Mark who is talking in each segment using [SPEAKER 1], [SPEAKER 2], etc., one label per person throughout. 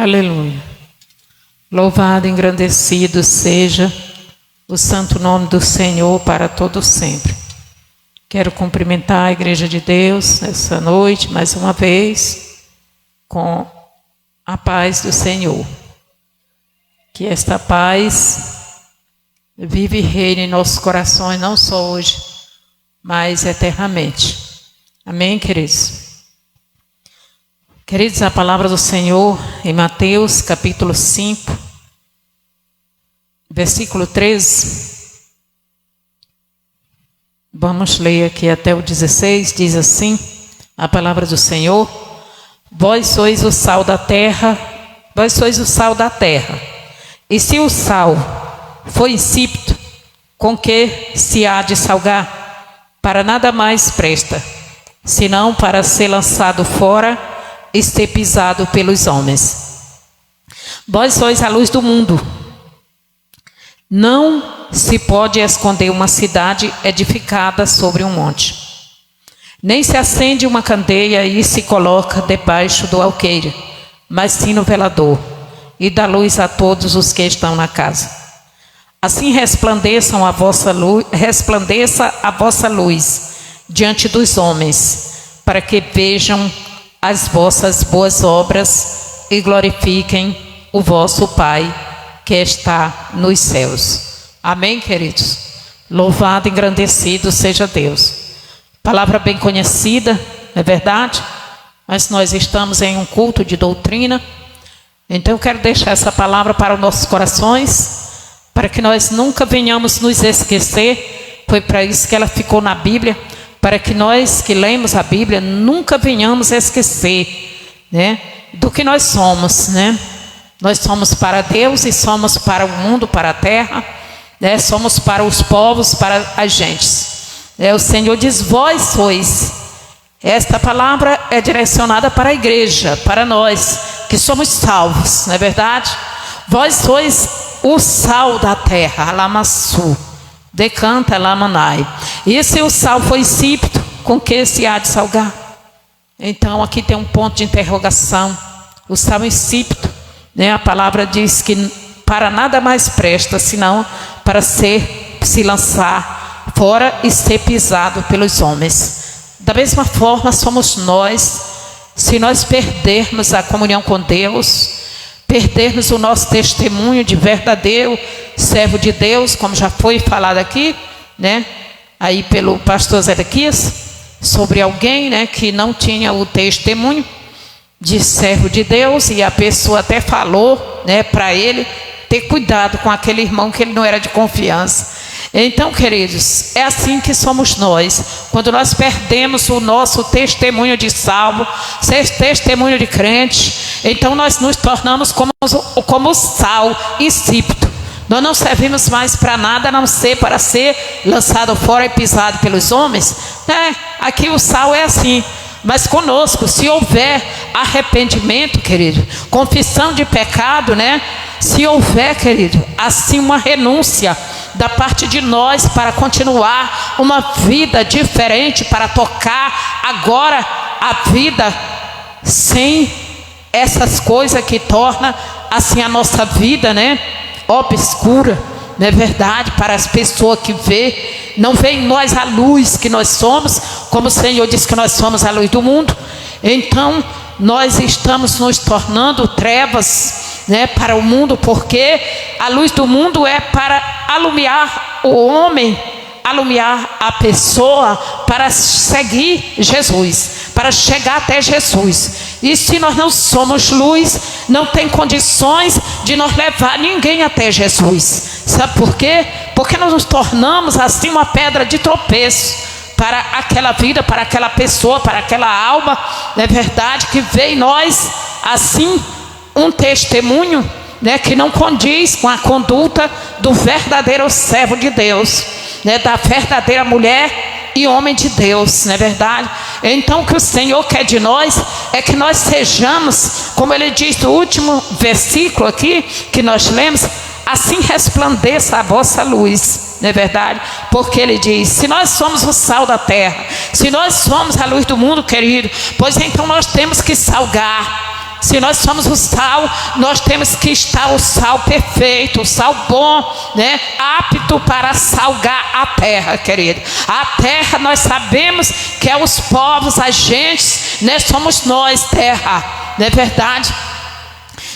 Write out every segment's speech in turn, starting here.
[SPEAKER 1] Aleluia. Louvado e engrandecido seja o santo nome do Senhor para todo sempre. Quero cumprimentar a Igreja de Deus essa noite, mais uma vez, com a paz do Senhor. Que esta paz vive e reine em nossos corações, não só hoje, mas eternamente. Amém, queridos? Queridos, a palavra do Senhor em Mateus capítulo 5, versículo 13. Vamos ler aqui até o 16, diz assim, a palavra do Senhor: Vós sois o sal da terra, vós sois o sal da terra. E se o sal for insípido, com que se há de salgar? Para nada mais presta, senão para ser lançado fora e ser pisado pelos homens. Vós sois a luz do mundo. Não se pode esconder uma cidade edificada sobre um monte. Nem se acende uma candeia e se coloca debaixo do alqueire, mas sim no velador, e dá luz a todos os que estão na casa. Assim resplandeça a vossa luz diante dos homens, para que vejam as vossas boas obras e glorifiquem o vosso Pai que está nos céus. Amém, queridos? Louvado e engrandecido seja Deus. Palavra bem conhecida, não é verdade? Mas nós estamos em um culto de doutrina. Então eu quero deixar essa palavra para os nossos corações, para que nós nunca venhamos nos esquecer. Foi para isso que ela ficou na Bíblia, para que nós que lemos a Bíblia nunca venhamos esquecer, né, do que nós somos, né? Nós somos para Deus e somos para o mundo, para a terra, né? Somos para os povos, para as gentes. O Senhor diz: vós sois. Esta palavra é direcionada para a igreja, para nós que somos salvos, não é verdade? Vós sois o sal da terra, alamassu, decanta lamanai. E se o sal foi insípido, com que se há de salgar? Então aqui tem um ponto de interrogação. O sal insípido, né? A palavra diz que para nada mais presta, senão para se lançar fora e ser pisado pelos homens. Da mesma forma somos nós. Se nós perdermos a comunhão com Deus, perdermos o nosso testemunho de verdadeiro servo de Deus, como já foi falado aqui, né, aí pelo pastor Zedequias, sobre alguém, né, que não tinha o testemunho de servo de Deus, e a pessoa até falou, né, para ele ter cuidado com aquele irmão que ele não era de confiança. Então, queridos, é assim que somos nós. Quando nós perdemos o nosso testemunho de salvo, testemunho de crente, então nós nos tornamos como sal insípido. Nós não servimos mais para nada, a não ser para ser lançado fora e pisado pelos homens, né? Aqui o sal é assim. Mas conosco, se houver arrependimento, querido, confissão de pecado, né? Se houver, querido, assim uma renúncia da parte de nós para continuar uma vida diferente, para tocar agora a vida sem essas coisas que tornam assim a nossa vida, né, obscura, não é verdade? Para as pessoas que não vê em nós a luz que nós somos, como o Senhor disse que nós somos a luz do mundo. Então nós estamos nos tornando trevas, né, para o mundo, porque a luz do mundo é para alumiar o homem, alumiar a pessoa para seguir Jesus, para chegar até Jesus. E se nós não somos luz, não tem condições de nós levar ninguém até Jesus. Sabe por quê? Porque nós nos tornamos assim uma pedra de tropeço para aquela vida, para aquela pessoa, para aquela alma, não é verdade? Que vê em nós assim um testemunho, né, que não condiz com a conduta do verdadeiro servo de Deus, né, da verdadeira mulher e homem de Deus, não é verdade? Então o que o Senhor quer de nós é que nós sejamos, como ele diz no último versículo aqui que nós lemos: assim resplandeça a vossa luz, não é verdade? Porque ele diz: se nós somos o sal da terra, se nós somos a luz do mundo, querido, pois então nós temos que salgar. Se nós somos o sal, nós temos que estar o sal perfeito, o sal bom, né? Apto para salgar a terra, querido. A terra nós sabemos que é os povos, as gentes, né? Somos nós, terra, não é verdade?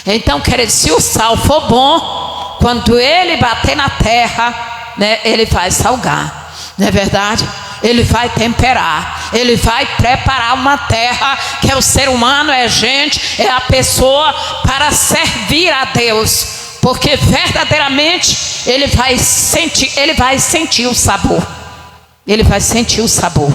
[SPEAKER 1] Então, querido, se o sal for bom, quando ele bater na terra, né? Ele vai salgar, não é verdade? Ele vai temperar, ele vai preparar uma terra, que é o ser humano, é gente, é a pessoa para servir a Deus, porque verdadeiramente ele vai sentir o sabor, ele vai sentir o sabor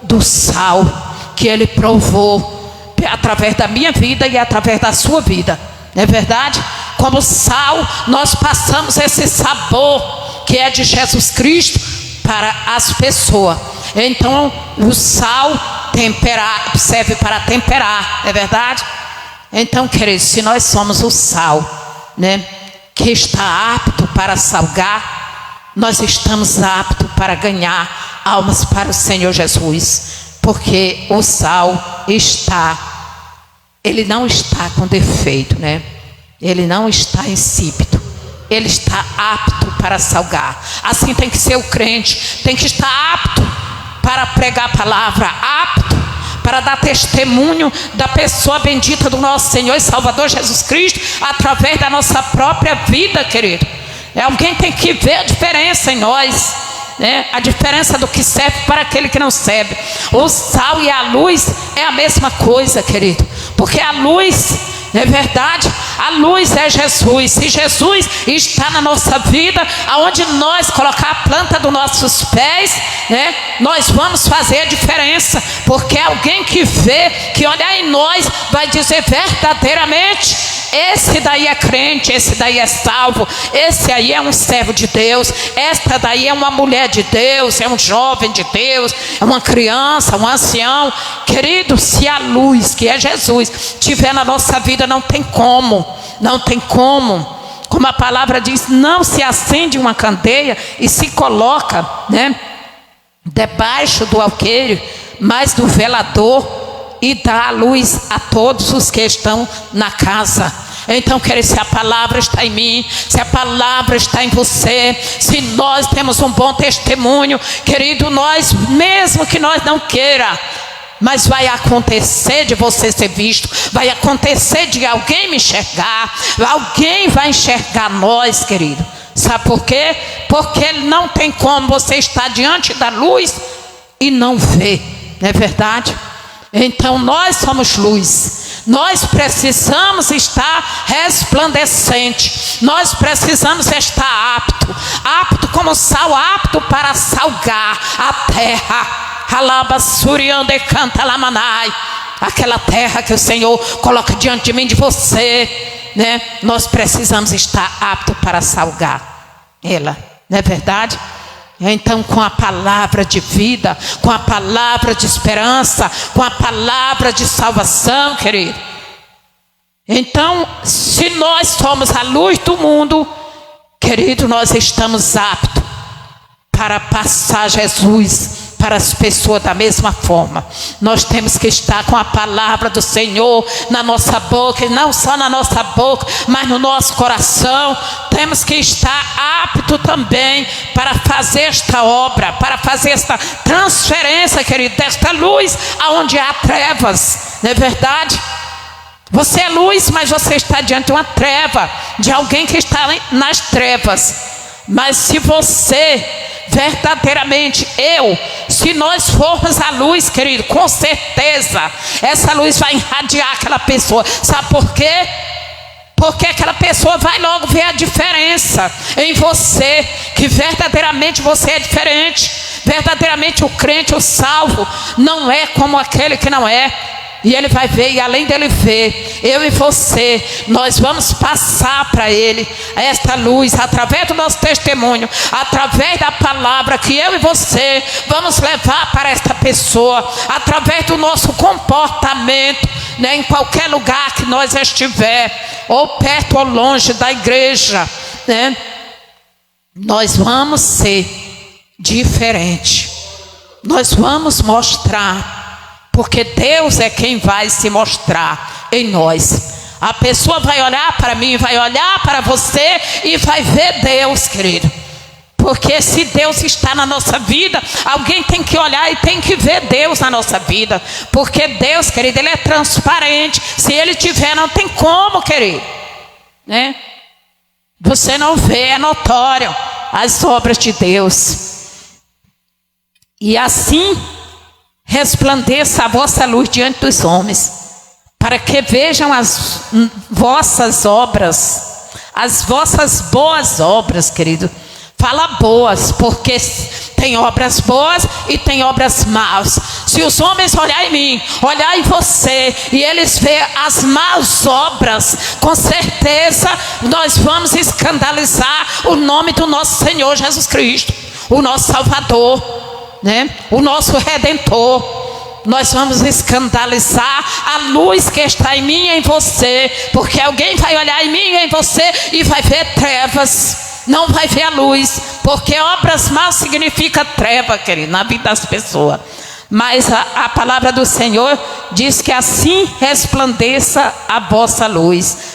[SPEAKER 1] do sal que ele provou através da minha vida e através da sua vida, não é verdade? Como sal, nós passamos esse sabor que é de Jesus Cristo para as pessoas. Então o sal serve para temperar, não é verdade? Então, queridos, se nós somos o sal, né, que está apto para salgar, nós estamos aptos para ganhar almas para o Senhor Jesus, porque o sal ele não está com defeito, né? Ele não está insípido, ele está apto para salgar. Assim tem que ser o crente, tem que estar apto para pregar a palavra, apto para dar testemunho da pessoa bendita do nosso Senhor e Salvador Jesus Cristo, através da nossa própria vida, querido. Alguém tem que ver a diferença em nós, né? A diferença do que serve para aquele que não serve. O sal e a luz é a mesma coisa, querido, porque a luz, não é verdade? A luz é Jesus. Se Jesus está na nossa vida, aonde nós colocar a planta dos nossos pés, né, nós vamos fazer a diferença, porque alguém que vê, que olhar em nós, vai dizer verdadeiramente: esse daí é crente, esse daí é salvo, esse aí é um servo de Deus, esta daí é uma mulher de Deus, é um jovem de Deus, é uma criança, um ancião. Querido, se a luz, que é Jesus, tiver na nossa vida, não tem como, como a palavra diz, não se acende uma candeia e se coloca, né, debaixo do alqueire, mas do velador, e dá a luz a todos os que estão na casa. Então, querido, se a palavra está em mim, se a palavra está em você, se nós temos um bom testemunho, querido, nós, mesmo que nós não queira, mas vai acontecer de você ser visto, vai acontecer de alguém me enxergar, alguém vai enxergar nós, querido. Sabe por quê? Porque não tem como você estar diante da luz e não ver, não é verdade? Então nós somos luz, nós precisamos estar resplandecente, nós precisamos estar apto como sal, apto para salgar a terra. Aquela terra que o Senhor coloca diante de mim, de você, né? Nós precisamos estar apto para salgar ela, não é verdade? Então, com a palavra de vida, com a palavra de esperança, com a palavra de salvação, querido. Então, se nós somos a luz do mundo, querido, nós estamos aptos para passar Jesus para as pessoas da mesma forma. Nós temos que estar com a palavra do Senhor na nossa boca, e não só na nossa boca, mas no nosso coração. Temos que estar apto também para fazer esta obra, para fazer esta transferência, querido, desta luz aonde há trevas, não é verdade? Você é luz, mas você está diante de uma treva, de alguém que está nas trevas. Mas se você verdadeiramente, se nós formos a luz, querido, com certeza essa luz vai irradiar aquela pessoa. Sabe por quê? Porque aquela pessoa vai logo ver a diferença em você, que verdadeiramente você é diferente. Verdadeiramente o crente, o salvo, não é como aquele que não é. E ele vai ver, e além dele ver, eu e você, nós vamos passar para ele esta luz, através do nosso testemunho, através da palavra que eu e você vamos levar para esta pessoa, através do nosso comportamento, né, em qualquer lugar que nós estiver, ou perto ou longe da igreja, né, nós vamos ser diferente, nós vamos mostrar porque Deus é quem vai se mostrar em nós. A pessoa vai olhar para mim, vai olhar para você e vai ver Deus, querido. Porque se Deus está na nossa vida, alguém tem que olhar e tem que ver Deus na nossa vida. Porque Deus, querido, Ele é transparente. Se Ele tiver, não tem como, querido, né? Você não vê, é notório as obras de Deus. E assim resplandeça a vossa luz diante dos homens, para que vejam as vossas obras, as vossas boas obras, querido. Fala boas, porque tem obras boas e tem obras más. Se os homens olharem em mim, olhar em você, e eles verem as más obras, com certeza nós vamos escandalizar o nome do nosso Senhor Jesus Cristo, o nosso Salvador, né? O nosso Redentor. Nós vamos escandalizar a luz que está em mim e em você, porque alguém vai olhar em mim e em você e vai ver trevas, não vai ver a luz, porque obras más significa treva, querido, na vida das pessoas. Mas a palavra do Senhor diz que assim resplandeça a vossa luz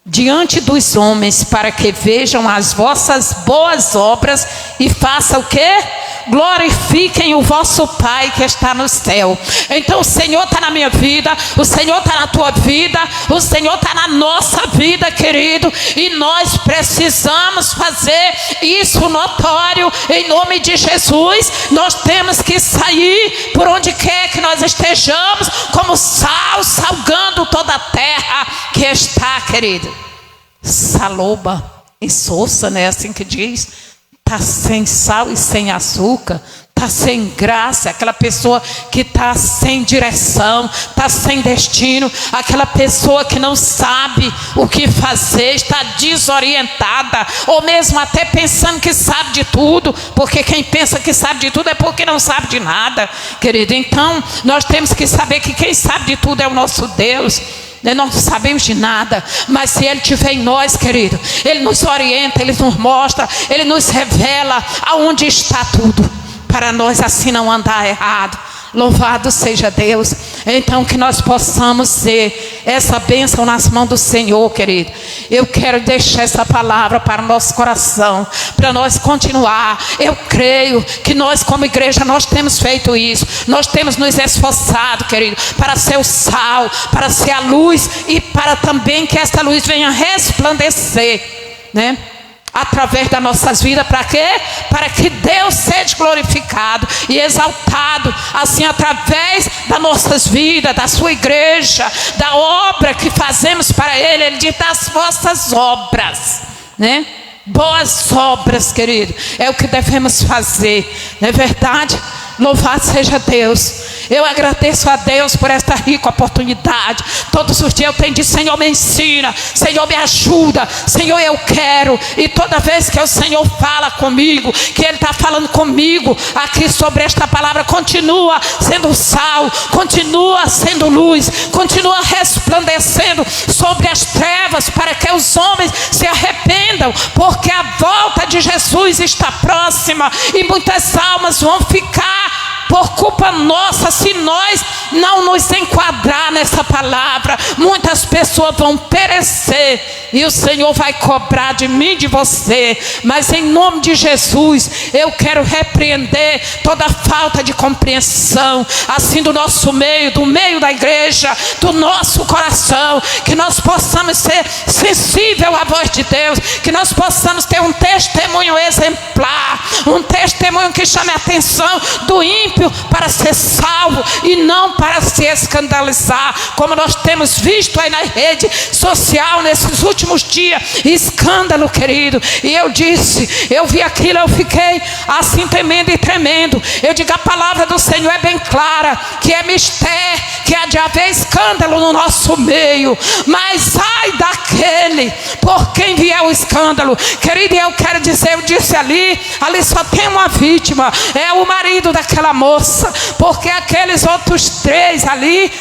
[SPEAKER 1] diante dos homens, para que vejam as vossas boas obras e façam o quê? Glorifiquem o vosso Pai que está no céu. Então o Senhor está na minha vida, o Senhor está na tua vida, o Senhor está na nossa vida, querido, e nós precisamos fazer isso notório em nome de Jesus. Nós temos que sair por onde quer que nós estejamos, como sal salgando toda a terra que está, querido. Saloba e soça, né? Assim que diz. Está sem sal e sem açúcar, está sem graça, aquela pessoa que está sem direção, está sem destino, aquela pessoa que não sabe o que fazer, está desorientada, ou mesmo até pensando que sabe de tudo, porque quem pensa que sabe de tudo é porque não sabe de nada, querido. Então nós temos que saber que quem sabe de tudo é o nosso Deus. Nós não sabemos de nada, mas se Ele estiver em nós, querido, Ele nos orienta, Ele nos mostra, Ele nos revela aonde está tudo, para nós assim não andar errado. Louvado seja Deus. Então que nós possamos ser essa bênção nas mãos do Senhor, querido. Eu quero deixar essa palavra para o nosso coração, para nós continuar. Eu creio que nós como igreja, nós temos feito isso. Nós temos nos esforçado, querido, para ser o sal, para ser a luz, e para também que esta luz venha resplandecer, né? Através das nossas vidas, para quê? Para que Deus seja glorificado e exaltado, assim através das nossas vidas, da sua igreja, da obra que fazemos para Ele. Ele diz das vossas obras, né? Boas obras, querido, é o que devemos fazer, não é verdade? Louvado seja Deus. Eu agradeço a Deus por esta rica oportunidade. Todos os dias eu tenho de Senhor, me ensina, Senhor, me ajuda, Senhor, eu quero. E toda vez que o Senhor fala comigo, que Ele está falando comigo aqui sobre esta palavra, continua sendo sal, continua sendo luz, continua resplandecendo sobre as trevas, para que os homens se arrependam, porque a volta de Jesus está próxima e muitas almas vão ficar por culpa nossa, se nós não nos enquadrar nessa palavra. Muitas pessoas vão perecer e o Senhor vai cobrar de mim, de você. Mas em nome de Jesus, eu quero repreender toda falta de compreensão, assim do nosso meio, do meio da igreja, do nosso coração, que nós possamos ser sensíveis à voz de Deus, que nós possamos ter um testemunho exemplar, um testemunho que chame a atenção do ímpio, para ser salvo e não para se escandalizar, como nós temos visto aí na rede social nesses últimos dias. Escândalo, querido. E eu disse, eu vi aquilo, eu fiquei assim temendo e tremendo. Eu digo, a palavra do Senhor é bem clara, que é mistério, que há de haver escândalo no nosso meio, mas ai daquele por quem vier o escândalo, querido. Eu quero dizer, eu disse ali só tem uma vítima, é o marido daquela moça, porque aqueles outros três ali,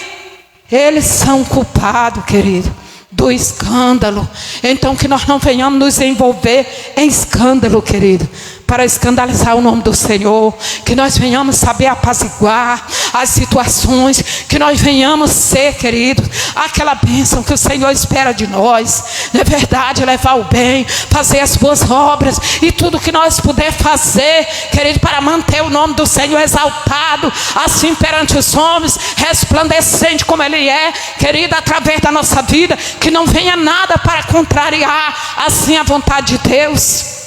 [SPEAKER 1] eles são culpados, querido, do escândalo. Então que nós não venhamos nos envolver em escândalo, querido, para escandalizar o nome do Senhor, que nós venhamos saber apaziguar as situações, que nós venhamos ser, queridos, aquela bênção que o Senhor espera de nós, não é verdade? Levar o bem, fazer as boas obras e tudo que nós puder fazer, querido, para manter o nome do Senhor exaltado, assim perante os homens, resplandecente como Ele é, querido, através da nossa vida, que não venha nada para contrariar, assim, a vontade de Deus.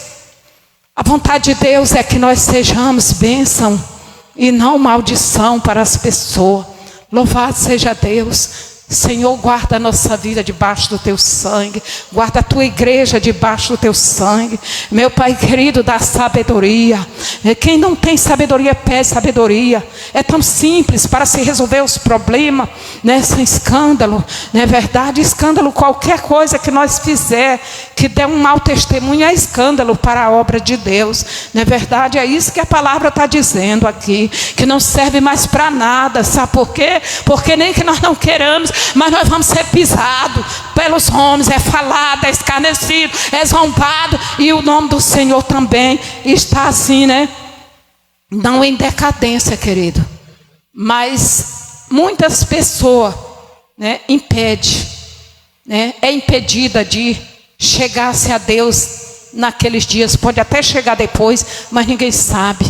[SPEAKER 1] A vontade de Deus é que nós sejamos bênção e não maldição para as pessoas. Louvado seja Deus. Senhor, guarda a nossa vida debaixo do teu sangue, guarda a tua igreja debaixo do teu sangue, meu Pai querido, dá sabedoria. Quem não tem sabedoria, pede sabedoria. É tão simples para se resolver os problemas, né? Sem escândalo, não é verdade? Escândalo, qualquer coisa que nós fizer que der um mau testemunho é escândalo para a obra de Deus, não é verdade? É isso que a palavra está dizendo aqui, que não serve mais para nada. Sabe por quê? Porque nem que nós não queramos, mas nós vamos ser pisados pelos homens, é falado, é escarnecido, é zombado, e o nome do Senhor também está assim, né? Não em decadência, querido, mas muitas pessoas, né, é impedida de chegar-se a Deus naqueles dias. Pode até chegar depois, mas ninguém sabe.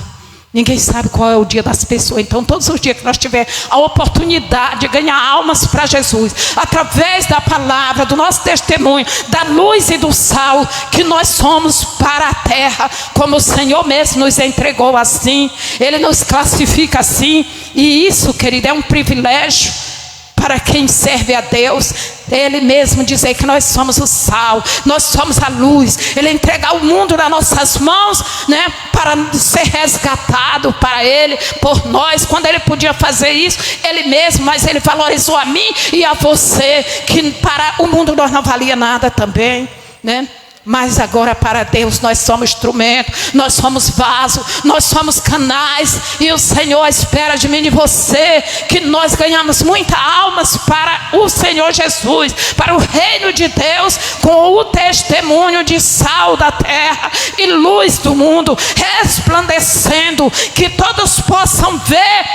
[SPEAKER 1] Ninguém sabe qual é o dia das pessoas. Então, todos os dias que nós tivermos a oportunidade de ganhar almas para Jesus, através da palavra, do nosso testemunho, da luz e do sal que nós somos para a terra, como o Senhor mesmo nos entregou assim, Ele nos classifica assim. E isso, querido, é um privilégio para quem serve a Deus. Ele mesmo dizer que nós somos o sal, nós somos a luz. Ele entregar o mundo nas nossas mãos, né, para ser resgatado para Ele, por nós. Quando Ele podia fazer isso, Ele mesmo, mas Ele valorizou a mim e a você, que para o mundo nós não valia nada também, né? Mas agora para Deus nós somos instrumento, nós somos vaso, nós somos canais. E o Senhor espera de mim e de você que nós ganhamos muitas almas para o Senhor Jesus, para o reino de Deus, com o testemunho de sal da terra e luz do mundo, resplandecendo, que todos possam ver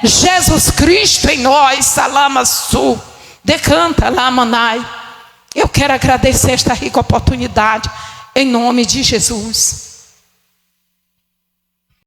[SPEAKER 1] Jesus Cristo em nós. Salamaçu, decanta lamanai. Eu quero agradecer esta rica oportunidade, em nome de Jesus.